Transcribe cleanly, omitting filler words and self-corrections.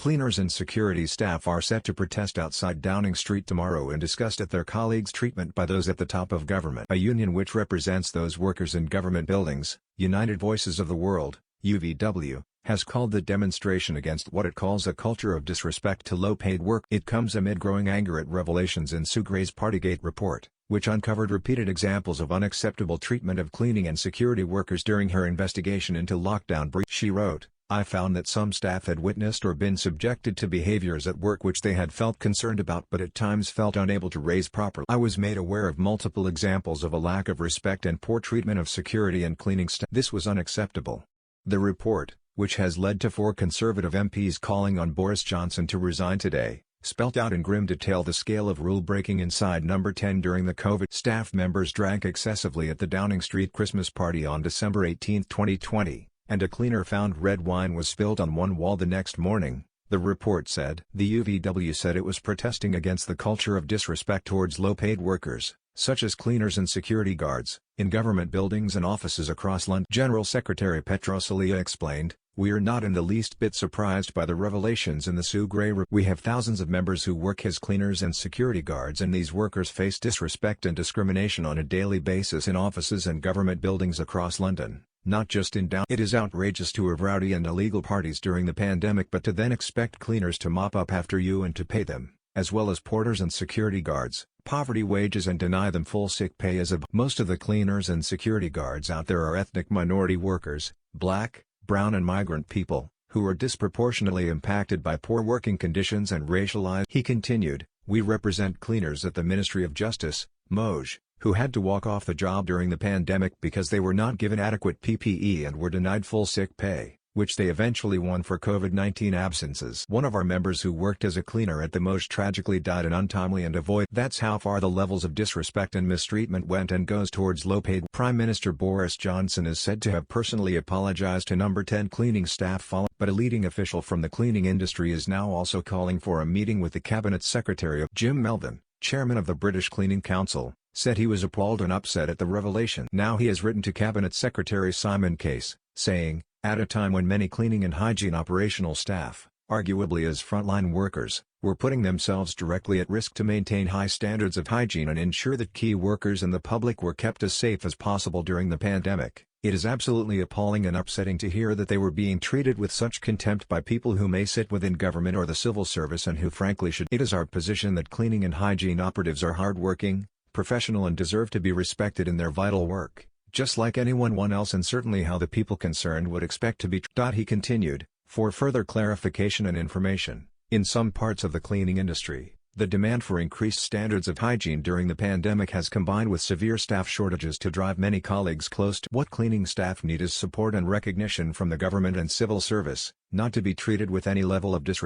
Cleaners and security staff are set to protest outside Downing Street tomorrow in disgust at their colleagues' treatment by those at the top of government. A union which represents those workers in government buildings, United Voices of the World, UVW, has called the demonstration against what it calls a culture of disrespect to low-paid work. It comes amid growing anger at revelations in Sue Gray's Partygate report, which uncovered repeated examples of unacceptable treatment of cleaning and security workers during her investigation into lockdown breach. She wrote, "I found that some staff had witnessed or been subjected to behaviors at work which they had felt concerned about but at times felt unable to raise properly. I was made aware of multiple examples of a lack of respect and poor treatment of security and cleaning staff. This was unacceptable." The report, which has led to 4 Conservative MPs calling on Boris Johnson to resign today, spelt out in grim detail the scale of rule-breaking inside Number 10 during the COVID. Staff members drank excessively at the Downing Street Christmas party on December 18, 2020. And a cleaner found red wine was spilled on one wall the next morning, the report said. The UVW said it was protesting against the culture of disrespect towards low-paid workers, such as cleaners and security guards, in government buildings and offices across London. General Secretary Petros Alia explained, "We are not in the least bit surprised by the revelations in the Sue Gray report. We have thousands of members who work as cleaners and security guards, and these workers face disrespect and discrimination on a daily basis in offices and government buildings across London. Not just in Down. It is outrageous to have rowdy and illegal parties during the pandemic but to then expect cleaners to mop up after you and to pay them, as well as porters and security guards, poverty wages and deny them full sick pay as a." Most of the cleaners and security guards out there are ethnic minority workers, black, brown and migrant people, who are disproportionately impacted by poor working conditions and racialized. He continued, "We represent cleaners at the Ministry of Justice, MOJ, who had to walk off the job during the pandemic because they were not given adequate PPE and were denied full sick pay, which they eventually won for COVID-19 absences. One of our members who worked as a cleaner at the MOJ tragically died an untimely and avoid." That's how far the levels of disrespect and mistreatment went and goes towards low-paid. Prime Minister Boris Johnson is said to have personally apologized to Number 10 cleaning staff but a leading official from the cleaning industry is now also calling for a meeting with the Cabinet Secretary. Jim Melvin, chairman of the British Cleaning Council, said he was appalled and upset at the revelation. Now he has written to Cabinet Secretary Simon Case, saying, "At a time when many cleaning and hygiene operational staff, arguably as frontline workers, were putting themselves directly at risk to maintain high standards of hygiene and ensure that key workers and the public were kept as safe as possible during the pandemic, it is absolutely appalling and upsetting to hear that they were being treated with such contempt by people who may sit within government or the civil service and who frankly should." It is our position that cleaning and hygiene operatives are hardworking, professional and deserve to be respected in their vital work, just like anyone else and certainly how the people concerned would expect to be treated. He continued, "For further clarification and information, in some parts of the cleaning industry, the demand for increased standards of hygiene during the pandemic has combined with severe staff shortages to drive many colleagues close to what cleaning staff need is support and recognition from the government and civil service, not to be treated with any level of disrespect."